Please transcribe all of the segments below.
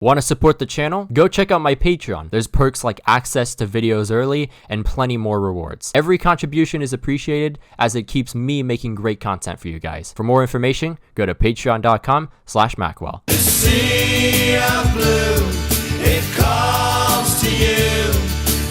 Want to support the channel? Go check out my Patreon. There's perks like access to videos early and plenty more rewards. Every contribution is appreciated as it keeps me making great content for you guys. For more information, go to patreon.com/Maqwell. The sea of blue, it calls to you.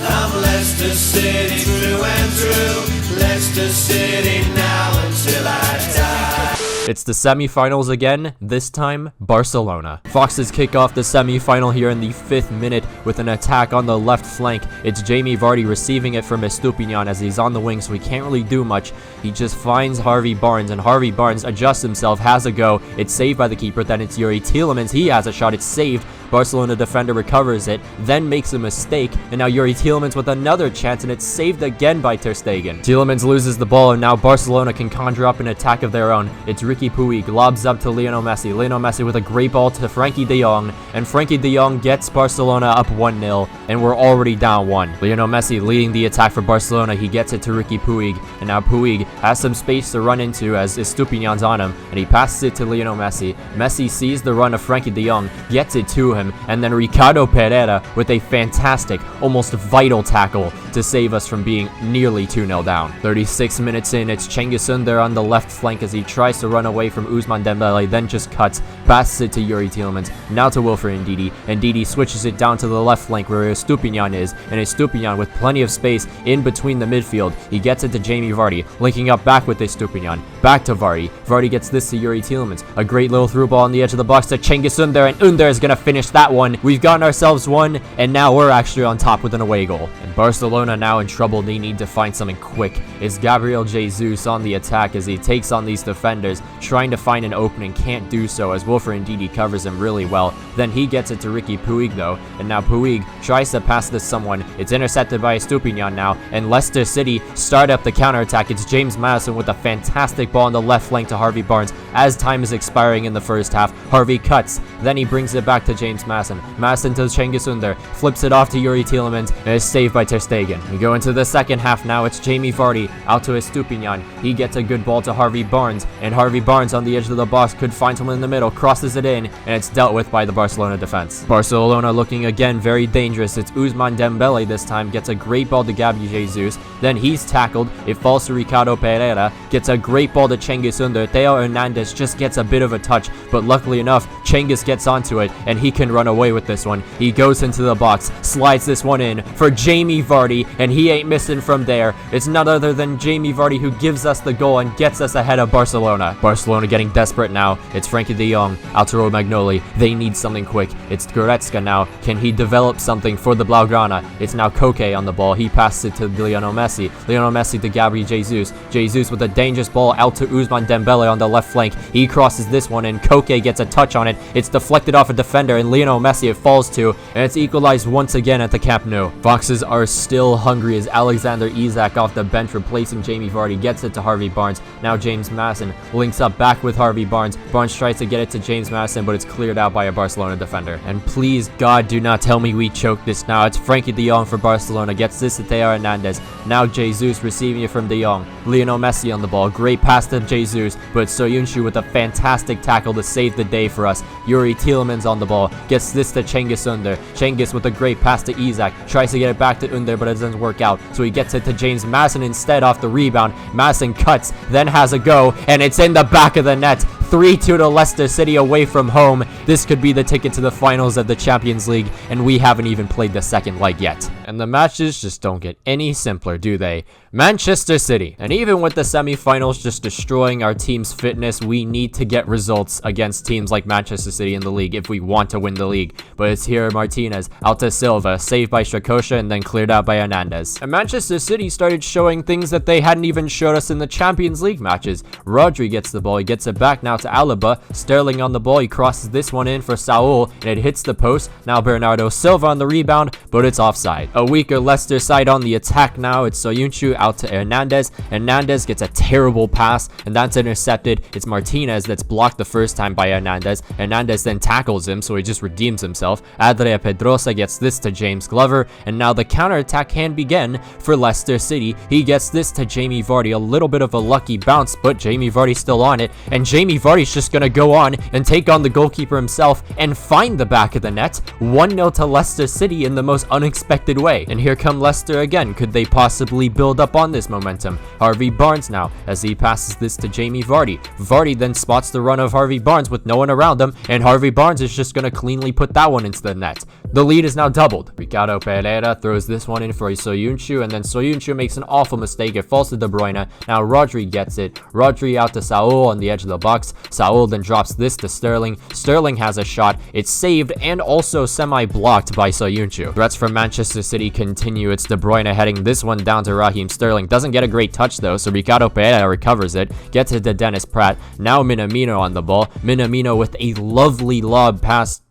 I'm Leicester City through and through. Leicester City now until I die. It's the semi-finals again, this time Barcelona. Foxes kick off the semi-final here in the 5th minute with an attack on the left flank. It's Jamie Vardy receiving it from Estupiñán as he's on the wing, so he can't really do much. He just finds Harvey Barnes, and Harvey Barnes adjusts himself, has a go. It's saved by the keeper, then it's Youri Tielemans. He has a shot, it's saved. Barcelona defender recovers it, then makes a mistake, and now Youri Tielemans with another chance, and it's saved again by Ter Stegen. Tielemans loses the ball, and now Barcelona can conjure up an attack of their own. It's Ricky Puig, lobs up to Lionel Messi. Lionel Messi with a great ball to Frankie de Jong, and Frankie de Jong gets Barcelona up 1-0, and we're already down 1. Lionel Messi leading the attack for Barcelona. He gets it to Ricky Puig, and now Puig has some space to run into as Estupiñán's on him, and he passes it to Lionel Messi. Messi sees the run of Frankie de Jong, gets it to him, and then Ricardo Pereira with a fantastic, almost vital tackle to save us from being nearly 2-0 down. 36 minutes in, it's Cengiz Ünder on the left flank as he tries to run away from Ousmane Dembele, then just cuts, passes it to Youri Tielemans, now to Wilfred Ndidi. Ndidi switches it down to the left flank where Estupiñán is, and Estupiñán with plenty of space in between the midfield. He gets it to Jamie Vardy, linking up back with Estupiñán, back to Vardy. Vardy gets this to Youri Tielemans, a great little through ball on the edge of the box to Cengiz Ünder, and Ünder is going to finish that one. We've gotten ourselves one, and now we're actually on top with an away goal. And Barcelona now in trouble. They need to find something quick. It's Gabriel Jesus on the attack as he takes on these defenders, trying to find an opening, can't do so as Wilfred Ndidi covers him really well. Then he gets it to Ricky Puig though, and now Puig tries to pass this someone. It's intercepted by Estupiñán now, and Leicester City start up the counterattack. It's James Maddison with a fantastic ball on the left flank to Harvey Barnes as time is expiring in the first half. Harvey cuts, then he brings it back to James Maddison. Maddison to Cengiz Ünder, flips it off to Youri Tielemans, and is saved by Ter Stegen. We go into the second half now. It's Jamie Vardy out to Estupiñán. He gets a good ball to Harvey Barnes, and Harvey Barnes on the edge of the box could find someone in the middle, crosses it in, and it's dealt with by the Barcelona defense. Barcelona looking again very dangerous. It's Ousmane Dembele this time, gets a great ball to Gabriel Jesus, then he's tackled, it falls to Ricardo Pereira, gets a great ball to Cengiz Ünder. Theo Hernandez just gets a bit of a touch, but luckily enough, Cengiz gets onto it, and he can run away with this one. He goes into the box, slides this one in for Jamie Vardy, and he ain't missing from there. It's none other than Jamie Vardy who gives us the goal and gets us ahead of Barcelona. Barcelona getting desperate now. It's Frankie de Jong out to Romagnoli. They need something quick. It's Goretzka now. Can he develop something for the Blaugrana? It's now Koke on the ball. He passes it to Lionel Messi. Lionel Messi to Gabriel Jesus. Jesus with a dangerous ball out to Ousmane Dembele on the left flank. He crosses this one and Koke gets a touch on it. It's deflected off a defender and Lionel Messi it falls to, and it's equalized once again at the Camp Nou. Foxes are still hungry as Alexander Isak off the bench replacing Jamie Vardy gets it to Harvey Barnes. Now James Maddison links up back with Harvey Barnes. Barnes tries to get it to James Maddison, but it's cleared out by a Barcelona defender. And please God, do not tell me we choke this now. It's Frankie de Jong for Barcelona, gets this to Theo Hernandez. Now Jesus receiving it from de Jong. Lionel Messi on the ball, great pass to Jesus, but Soyuncu with a fantastic tackle to save the day for us. Youri Tielemans on the ball, gets this to Cengiz Ünder. Cengiz with a great pass to Isak, tries to get it back to Ünder, but it doesn't work out, so he gets it to James Maddison instead off the rebound. Maddison cuts, then has a go, and it's in the back of the net. 3-2 to Leicester City away from home. This could be the ticket to the finals of the Champions League, and we haven't even played the second leg yet. And the matches just don't get any simpler, do they? Manchester City. And even with the semi-finals just destroying our team's fitness, we need to get results against teams like Manchester City in the league if we want to win the league. But it's here Martinez, out to Silva, saved by Strakosha and then cleared out by Hernandez. And Manchester City started showing things that they hadn't even showed us in the Champions League matches. Rodri gets the ball, he gets it back now to Alaba. Sterling on the ball, he crosses this one in for Saul, and it hits the post. Now Bernardo Silva on the rebound, but it's offside. A weaker Leicester side on the attack now. It's Soyuncu out to Hernandez. Hernandez gets a terrible pass, and that's intercepted. It's Martinez that's blocked the first time by Hernandez. Hernandez then tackles him, so he just redeems himself. Adria Pedrosa gets this to James Glover, and now the counterattack can begin for Leicester City. He gets this to Jamie Vardy. A little bit of a lucky bounce, but Jamie Vardy's still on it, and Jamie Vardy's just gonna go on and take on the goalkeeper himself and find the back of the net. 1-0 to Leicester City in the most unexpected way. And here come Leicester again. Could they possibly build up on this momentum? Harvey Barnes now, as he passes this to Jamie Vardy. Vardy then spots the run of Harvey Barnes with no one around him, and Harvey Barnes is just gonna cleanly put that one into the net. The lead is now doubled. Ricardo Pereira throws this one in for Soyuncu, and then Soyuncu makes an awful mistake. It falls to De Bruyne. Now Rodri gets it. Rodri out to Saul on the edge of the box. Saul then drops this to Sterling. Sterling has a shot. It's saved and also semi-blocked by Soyuncu. Threats from Manchester City continue. It's De Bruyne heading this one down to Raheem Sterling. Doesn't get a great touch though, so Ricardo Pereira recovers it. Gets it to Dennis Pratt. Now Minamino on the ball. Minamino with a lovely lob pass.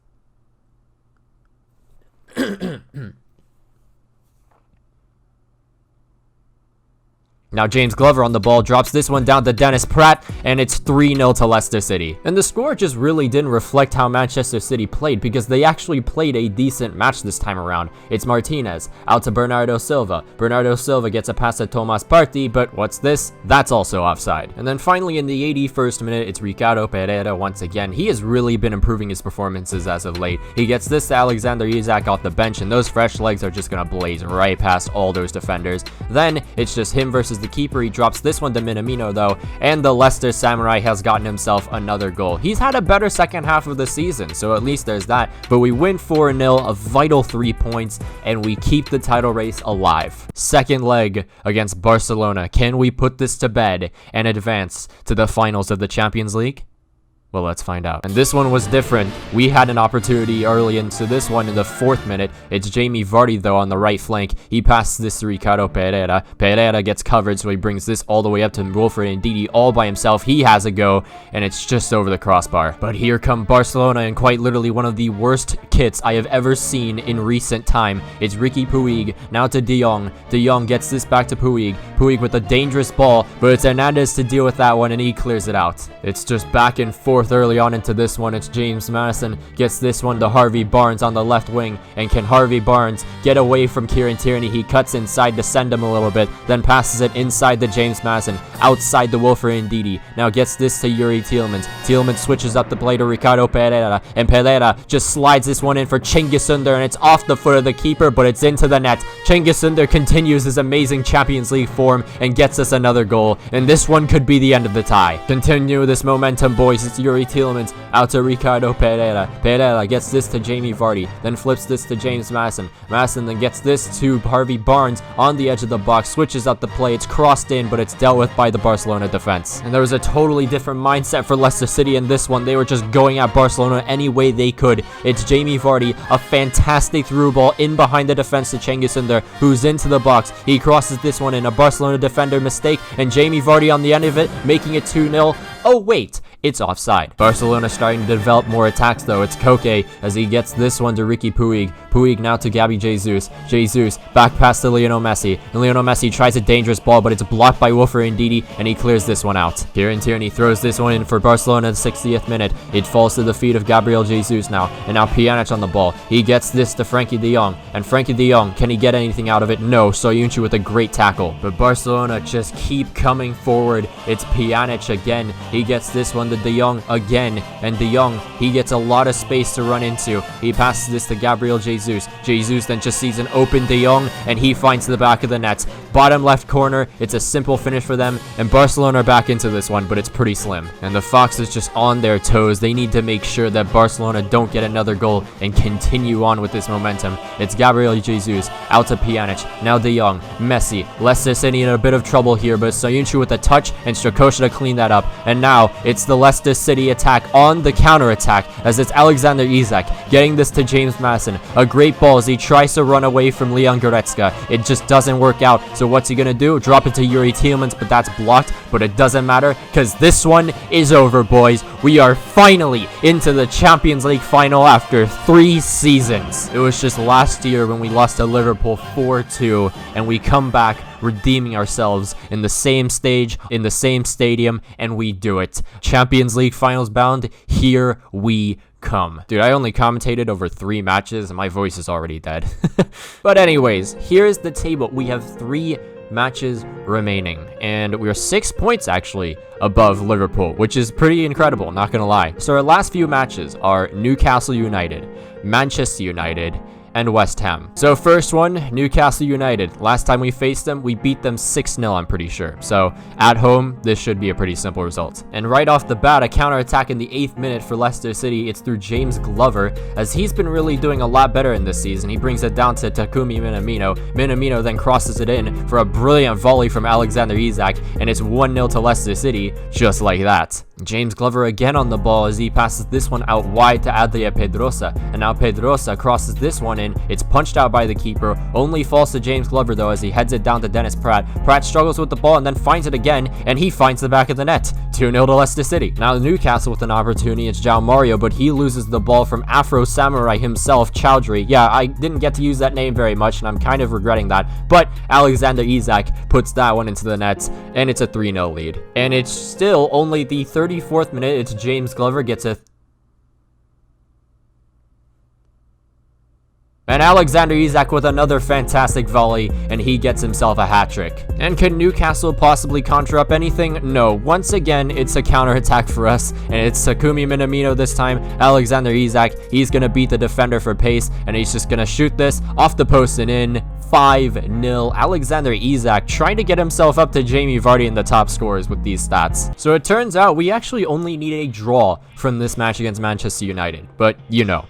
Now James Glover on the ball, drops this one down to Dennis Pratt, and it's 3-0 to Leicester City. And the score just really didn't reflect how Manchester City played, because they actually played a decent match this time around. It's Martinez, out to Bernardo Silva. Bernardo Silva gets a pass to Thomas Partey, but what's this? That's also offside. And then finally in the 81st minute, it's Ricardo Pereira once again. He has really been improving his performances as of late. He gets this to Alexander Isak off the bench, and those fresh legs are just gonna blaze right past all those defenders. Then it's just him versus the keeper. He drops this one to Minamino though, and the Leicester Samurai has gotten himself another goal. He's had a better second half of the season, so at least there's that. But we win 4-0, a vital 3 points, and we keep the title race alive. Second leg against Barcelona. Can we put this to bed and advance to the finals of the Champions League? Well, let's find out. And this one was different. We had an opportunity early into this one in the 4th minute. It's Jamie Vardy, though, on the right flank. He passes this to Ricardo Pereira. Pereira gets covered, so he brings this all the way up to Wilfred Ndidi all by himself. He has a go, and it's just over the crossbar. But here come Barcelona, and quite literally one of the worst kits I have ever seen in recent time. It's Ricky Puig, now to De Jong. De Jong gets this back to Puig. Puig with a dangerous ball, but it's Hernandez to deal with that one, and he clears it out. It's just back and forth early on into this one. It's James Maddison gets this one to Harvey Barnes on the left wing, and can Harvey Barnes get away from Kieran Tierney? He cuts inside to send him a little bit, then passes it inside to James Maddison, outside to Wilfred Ndidi. Now gets this to Yuri Tielemans. Tielemans switches up the play to Ricardo Pereira, and Pereira just slides this one in for Cengiz Ünder, and it's off the foot of the keeper, but it's into the net. Cengiz Ünder continues his amazing Champions League form and gets us another goal, and this one could be the end of the tie. Continue this momentum, boys. It's Yuri Tielemans out to Ricardo Pereira. Pereira gets this to Jamie Vardy, then flips this to James Maddison. Maddison then gets this to Harvey Barnes on the edge of the box, switches up the play. It's crossed in, but it's dealt with by the Barcelona defense. And there was a totally different mindset for Leicester City in this one. They were just going at Barcelona any way they could. It's Jamie Vardy, a fantastic through ball in behind the defense to Cengiz Ünder, who's into the box. He crosses this one in, a Barcelona defender mistake, and Jamie Vardy on the end of it, making it 2-0. Oh wait, it's offside. Barcelona starting to develop more attacks though. It's Koke as he gets this one to Ricky Puig. Puig now to Gabby Jesus. Jesus back pass to Lionel Messi. And Lionel Messi tries a dangerous ball, but it's blocked by Wilfred Ndidi, and he clears this one out. Kieran Tierney throws this one in for Barcelona in the 60th minute. It falls to the feet of Gabriel Jesus now. And now Pjanic on the ball. He gets this to Frankie de Jong. And Frankie de Jong, can he get anything out of it? No. Soyuncu with a great tackle. But Barcelona just keep coming forward. It's Pjanic again. He gets this one to De Jong again, and De Jong, he gets a lot of space to run into. He passes this to Gabriel Jesus. Jesus then just sees an open De Jong, and he finds the back of the net. Bottom left corner, it's a simple finish for them, and Barcelona are back into this one, but it's pretty slim. And the Fox is just on their toes. They need to make sure that Barcelona don't get another goal and continue on with this momentum. It's Gabriel Jesus, out to Pjanic, now De Jong, Messi. Leicester City in a bit of trouble here, but Soyuncu with a touch, and Strakosha to clean that up. And now, it's the Leicester City attack on the counter-attack as it's Alexander Isak getting this to James Madison. A great ball as he tries to run away from Leon Goretzka. It just doesn't work out. So what's he gonna do? Drop it to Yuri Tielemans, but that's blocked. But it doesn't matter because this one is over, boys. We are finally into the Champions League final after 3 seasons. It was just last year when we lost to Liverpool 4-2, and we come back redeeming ourselves in the same stage, in the same stadium, and we do it. Champions League finals bound, here we come. Dude, I only commentated over 3 matches and my voice is already dead. But anyways, here's the table. We have 3 matches remaining, and we're 6 points actually above Liverpool, which is pretty incredible, not gonna lie. So our last few matches are Newcastle United, Manchester United, and West Ham. So first one, Newcastle United. Last time we faced them, we beat them 6-0, I'm pretty sure. So at home, this should be a pretty simple result. And right off the bat, a counter-attack in the 8th minute for Leicester City. It's through James Glover, as he's been really doing a lot better in this season. He brings it down to Takumi Minamino. Minamino then crosses it in for a brilliant volley from Alexander Isak, and it's 1-0 to Leicester City, just like that. James Glover again on the ball as he passes this one out wide to Adria Pedrosa, and now Pedrosa crosses this one in. It's punched out by the keeper, only falls to James Glover though as he heads it down to Dennis Pratt. Pratt struggles with the ball and then finds it again, and he finds the back of the net. 2-0 to Leicester City. Now Newcastle with an opportunity, it's João Mario, but he loses the ball from Afro Samurai himself, Chowdhury. Yeah, I didn't get to use that name very much, and I'm kind of regretting that, but Alexander Isak puts that one into the net, and it's a 3-0 lead. And it's still only the 34th minute, it's James Glover gets a and Alexander Isak with another fantastic volley, and he gets himself a hat-trick. And can Newcastle possibly conjure up anything? No. Once again, it's a counter-attack for us, and it's Takumi Minamino this time. Alexander Isak, he's gonna beat the defender for pace, and he's just gonna shoot this off the post and in. 5-0. Alexander Isak trying to get himself up to Jamie Vardy in the top scorers with these stats. So it turns out we actually only need a draw from this match against Manchester United, but you know,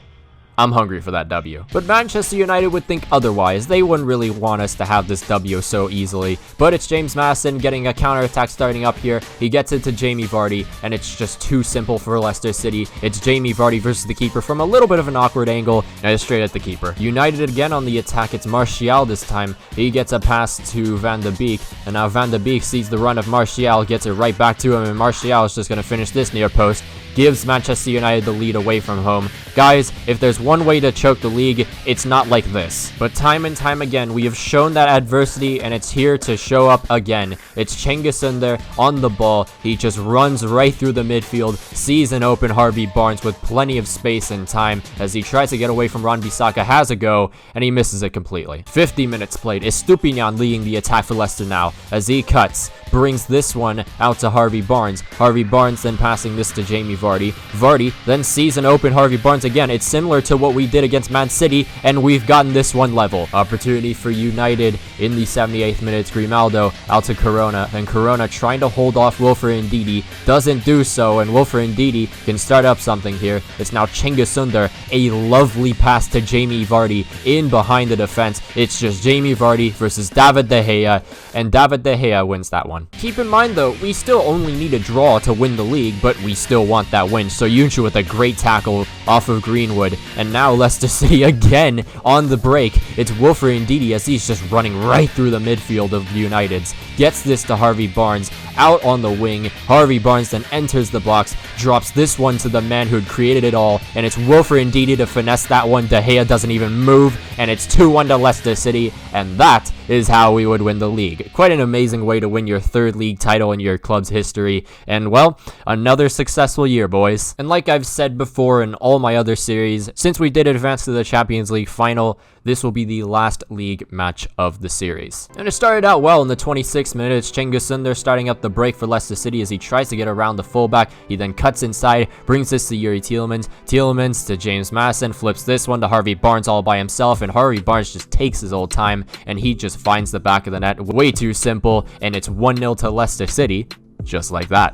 I'm hungry for that W. But Manchester United would think otherwise. They wouldn't really want us to have this W so easily. But it's James Madison getting a counterattack starting up here. He gets it to Jamie Vardy, and it's just too simple for Leicester City. It's Jamie Vardy versus the keeper from a little bit of an awkward angle, and it's straight at the keeper. United again on the attack. It's Martial this time. He gets a pass to Van de Beek, and now Van de Beek sees the run of Martial, gets it right back to him, and Martial is just going to finish this near post. Gives Manchester United the lead away from home. Guys, if there's one way to choke the league, it's not like this. But time and time again, we have shown that adversity, and it's here to show up again. It's Cengiz Ünder on the ball. He just runs right through the midfield, sees an open Harvey Barnes with plenty of space and time as he tries to get away from Wan-Bissaka, has a go, and he misses it completely. 50 minutes played. Estupinian leading the attack for Leicester now as he cuts, brings this one out to Harvey Barnes. Harvey Barnes then passing this to Jamie Vardy. Vardy then sees an open Harvey Barnes again. It's similar to what we did against Man City, and we've gotten this one level. Opportunity for United in the 78th minute. Grimaldo out to Corona, and Corona trying to hold off Wilfred Ndidi. Doesn't do so, and Wilfred Ndidi can start up something here. It's now Cengiz Ünder. A lovely pass to Jamie Vardy in behind the defense. It's just Jamie Vardy versus David De Gea, and David De Gea wins that one. Keep in mind though, we still only need a draw to win the league, but we still want that win. Soyuncu with a great tackle off of Greenwood, and now Leicester City again on the break. It's Wilfred Ndidi as he's just running right through the midfield of the Uniteds. Gets this to Harvey Barnes out on the wing. Harvey Barnes then enters the box, drops this one to the man who had created it all, and it's Wilfred Ndidi to finesse that one. De Gea doesn't even move, and it's 2-1 to Leicester City, and that is how we would win the league. Quite an amazing way to win your 3rd league title in your club's history, and well, another successful year, boys. And like I've said before in all my other series, since we did advance to the Champions League final, this will be the last league match of the series. And it started out well in the 26th minute. It's Cengiz Ünder starting up the break for Leicester City as he tries to get around the fullback. He then cuts inside, brings this to Yuri Tielemans. Tielemans to James Madison, flips this one to Harvey Barnes all by himself, and Harvey Barnes just takes his old time, and he just finds the back of the net. Way too simple, and it's 1-0 to Leicester City, just like that.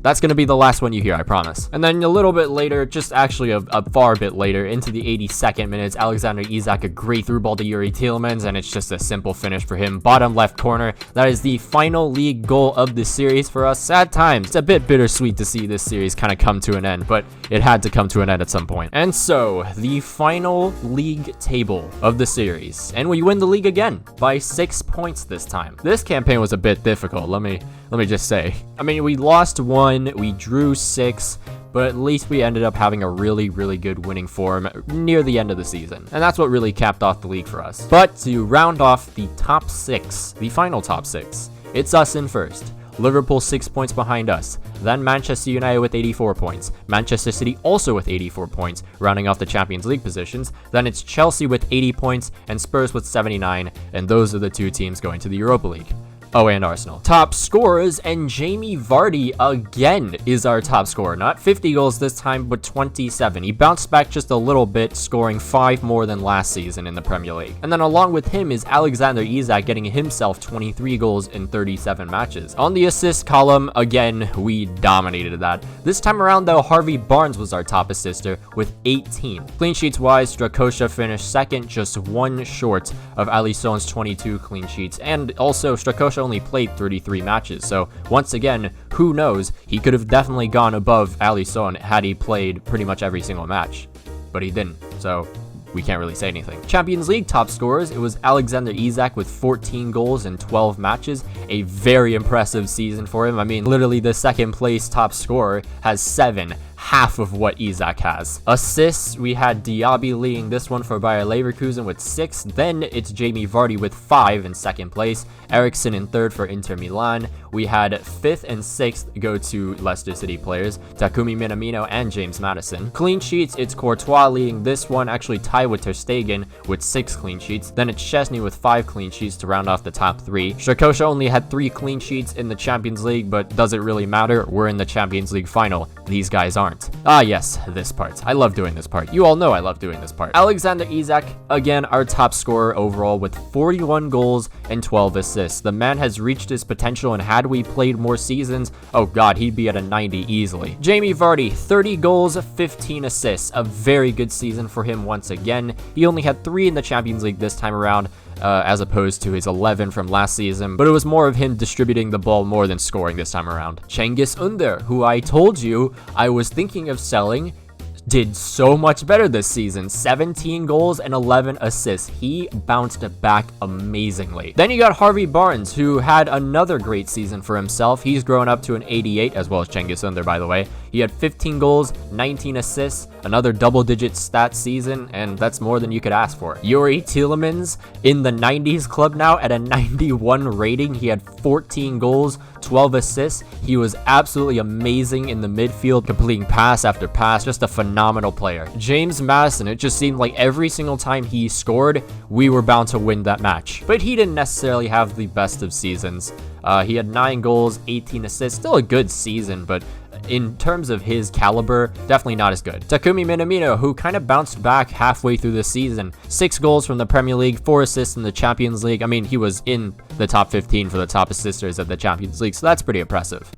That's going to be the last one you hear, I promise. And then a little bit later, just actually a far bit later, into the 82nd minutes, Alexander Isak, a great through ball to Yuri Tielemans, and it's just a simple finish for him. Bottom left corner. That is the final league goal of the series for us. Sad times. It's a bit bittersweet to see this series kind of come to an end, but it had to come to an end at some point. And so, the final league table of the series. And we win the league again by 6 points this time. This campaign was a bit difficult, let me just say. I mean, we lost 1, we drew 6, but at least we ended up having a really good winning form near the end of the season. And that's what really capped off the league for us. But to round off the top 6, the final top 6, it's us in first. Liverpool 6 points behind us. Then Manchester United with 84 points. Manchester City also with 84 points, rounding off the Champions League positions. Then it's Chelsea with 80 points and Spurs with 79. And those are the 2 teams going to the Europa League. Oh, and Arsenal. Top scorers, and Jamie Vardy again is our top scorer. Not 50 goals this time, but 27. He bounced back just a little bit, scoring 5 more than last season in the Premier League. And then along with him is Alexander Isak, getting himself 23 goals in 37 matches. On the assist column, again, we dominated that. This time around, though, Harvey Barnes was our top assister with 18. Clean sheets wise, Strakosha finished second, just 1 short of Alisson's 22 clean sheets. And also, Strakosha only played 33 matches, so once again, who knows, he could have definitely gone above Alisson had he played pretty much every single match, but he didn't, so we can't really say anything. Champions League top scorers, it was Alexander Isak with 14 goals in 12 matches, a very impressive season for him. I mean, literally the second place top scorer has 7, half of what Isak has. Assists, we had Diaby leading this one for Bayer Leverkusen with 6, then it's Jamie Vardy with 5 in second place, Eriksen in third for Inter Milan. We had 5th and 6th go to Leicester City players, Takumi Minamino and James Maddison. Clean sheets, it's Courtois leading this one, actually tied with Ter Stegen with 6 clean sheets. Then it's Szczesny with 5 clean sheets to round off the top 3. Strakosha only had 3 clean sheets in the Champions League, but does it really matter? We're in the Champions League final. These guys aren't. Ah yes, this part. I love doing this part. You all know I love doing this part. Alexander Isak, again, our top scorer overall with 41 goals and 12 assists. The man has reached his potential, and had we played more seasons, oh god, he'd be at a 90 easily. Jamie Vardy, 30 goals, 15 assists. A very good season for him once again. He only had 3 in the Champions League this time around, as opposed to his 11 from last season, but it was more of him distributing the ball more than scoring this time around. Cengiz Under, who I told you I was thinking of selling, did so much better this season. 17 goals and 11 assists. He bounced back amazingly. Then you got Harvey Barnes, who had another great season for himself. He's grown up to an 88, as well as Cengiz Under, by the way. He had 15 goals, 19 assists, another double-digit stat season, and that's more than you could ask for. Yuri Tielemans in the 90s club now at a 91 rating. He had 14 goals, 12 assists. He was absolutely amazing in the midfield, completing pass after pass. Just a phenomenal player. James Maddison, it just seemed like every single time he scored, we were bound to win that match. But he didn't necessarily have the best of seasons. He had 9 goals, 18 assists. Still a good season, but in terms of his caliber, definitely not as good. Takumi Minamino, who kind of bounced back halfway through the season. 6 goals from the Premier League, 4 assists in the Champions League. I mean, he was in the top 15 for the top assisters at the Champions League, so that's pretty impressive.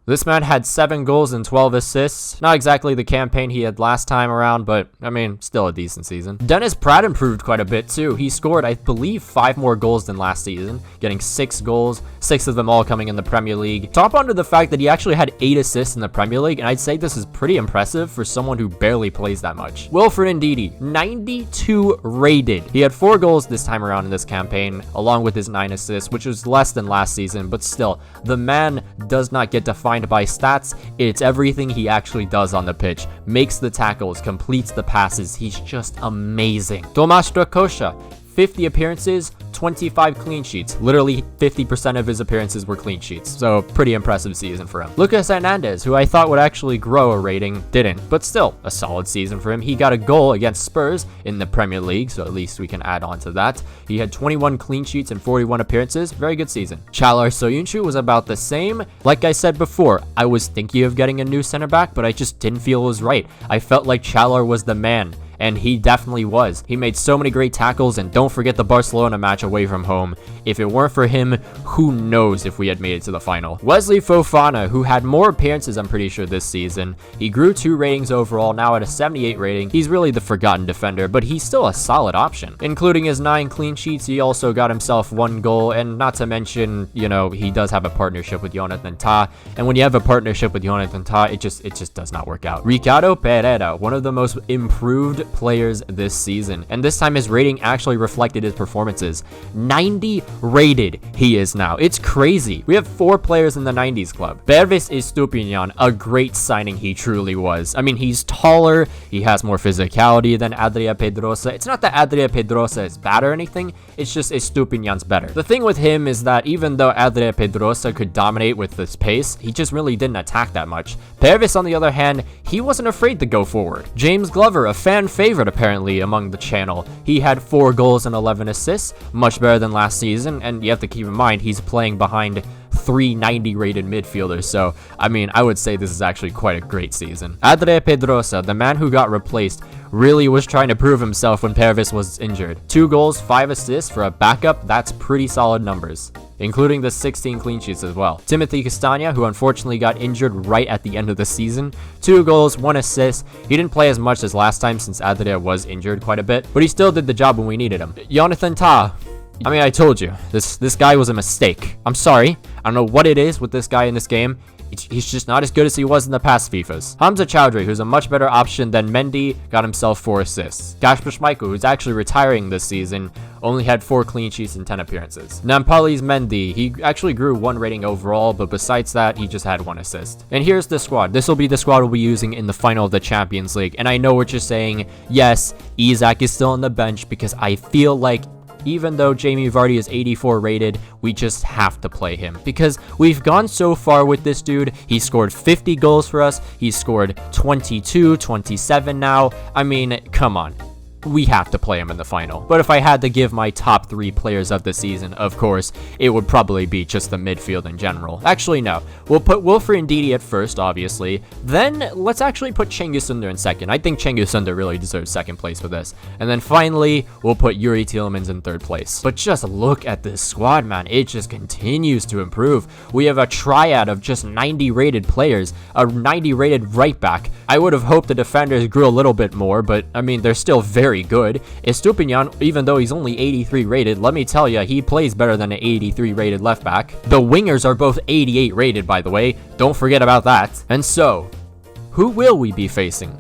This man had 7 goals and 12 assists. Not exactly the campaign he had last time around, but, I mean, still a decent season. Dennis Pratt improved quite a bit, too. He scored, I believe, 5 more goals than last season, getting 6 goals, 6 of them all coming in the Premier League. Top onto the fact that he actually had 8 assists in the Premier League, and I'd say this is pretty impressive for someone who barely plays that much. Wilfred Ndidi, 92 rated. He had 4 goals this time around in this campaign, along with his 9 assists, which was less than last season, but still, the man does not get defined by stats. It's everything he actually does on the pitch. Makes the tackles, completes the passes. He's just amazing. Tomasz Strakosha, 50 appearances, 25 clean sheets. Literally 50% of his appearances were clean sheets. So pretty impressive season for him. Lucas Hernandez, who I thought would actually grow a rating, didn't, but still a solid season for him. He got a goal against Spurs in the Premier League, so at least we can add on to that. He had 21 clean sheets and 41 appearances. Very good season. Çağlar Söyüncü was about the same. Like I said before, I was thinking of getting a new center back, but I just didn't feel it was right. I felt like Çağlar was the man and he definitely was. He made so many great tackles, and don't forget the Barcelona match away from home. If it weren't for him, who knows if we had made it to the final. Wesley Fofana, who had more appearances, I'm pretty sure, this season. He grew 2 ratings overall, now at a 78 rating. He's really the forgotten defender, but he's still a solid option. Including his 9 clean sheets, he also got himself 1 goal, and not to mention, you know, he does have a partnership with Jonathan Tah, and when you have a partnership with Jonathan Tah, it just does not work out. Ricardo Pereira, one of the most improved players this season, and this time his rating actually reflected his performances. 90 rated he is now. It's crazy. We have 4 players in the 90s club. Pervis Estupiñán, a great signing he truly was. I mean, he's taller, he has more physicality than Adria Pedrosa. It's not that Adria Pedrosa is bad or anything, it's just Estupiñán's better. The thing with him is that even though Adria Pedrosa could dominate with this pace, he just really didn't attack that much. Pervis, on the other hand, he wasn't afraid to go forward. James Glover, a fan favorite apparently among the channel. He had 4 goals and 11 assists, much better than last season, and you have to keep in mind he's playing behind 3 90 rated midfielders, so I mean, I would say this is actually quite a great season. Adria Pedrosa, the man who got replaced, really was trying to prove himself when Pervis was injured. 2 goals, 5 assists for a backup, that's pretty solid numbers, including the 16 clean sheets as well. Timothy Castagna, who unfortunately got injured right at the end of the season, 2 goals, 1 assist. He didn't play as much as last time since Adria was injured quite a bit, but he still did the job when we needed him. Jonathan Tah, I mean, I told you, this guy was a mistake. I'm sorry. I don't know what it is with this guy in this game. He's just not as good as he was in the past FIFAs. Hamza Chowdhury, who's a much better option than Mendy, got himself 4 assists. Kasper Schmeichel, who's actually retiring this season, only had 4 clean sheets and 10 appearances. Nampali's Mendy, he actually grew 1 rating overall, but besides that, he just had 1 assist. And here's the squad. This will be the squad we'll be using in the final of the Champions League. And I know what you're saying. Yes, Isaac is still on the bench because I feel like even though Jamie Vardy is 84 rated, we just have to play him because we've gone so far with this dude. He scored 50 goals for us. He's scored 22, 27 now. I mean, come on. We have to play him in the final. But if I had to give my top 3 players of the season, of course, it would probably be just the midfield in general. Actually, no. We'll put Wilfried Ndidi at first, obviously. Then, let's actually put Cengiz Ünder in second. I think Cengiz Ünder really deserves second place for this. And then finally, we'll put Yuri Tielemans in third place. But just look at this squad, man. It just continues to improve. We have a triad of just 90 rated players, a 90 rated right back. I would have hoped the defenders grew a little bit more, but I mean, they're still very good. Estupiñán, even though he's only 83 rated, let me tell you, he plays better than an 83 rated left back. The wingers are both 88 rated, by the way. Don't forget about that. And so, who will we be facing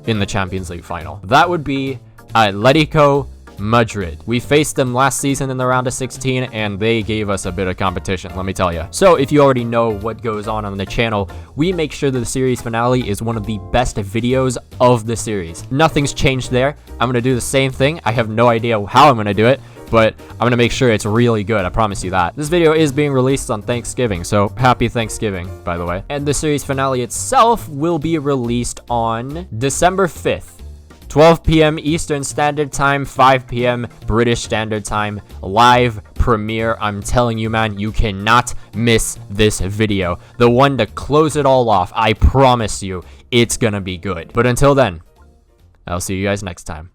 in the Champions League final? That would be Atletico Madrid. We faced them last season in the round of 16 and they gave us a bit of competition, let me tell you. So if you already know what goes on the channel, we make sure that the series finale is one of the best videos of the series. Nothing's changed there. I'm gonna do the same thing. I have no idea how I'm gonna do it, but I'm gonna make sure it's really good, I promise you that. This video is being released on Thanksgiving, so happy Thanksgiving, by the way. And the series finale itself will be released on December 5th. 12 p.m. Eastern Standard Time, 5 p.m. British Standard Time, live premiere. I'm telling you, man, you cannot miss this video. The one to close it all off. I promise you, it's gonna be good. But until then, I'll see you guys next time.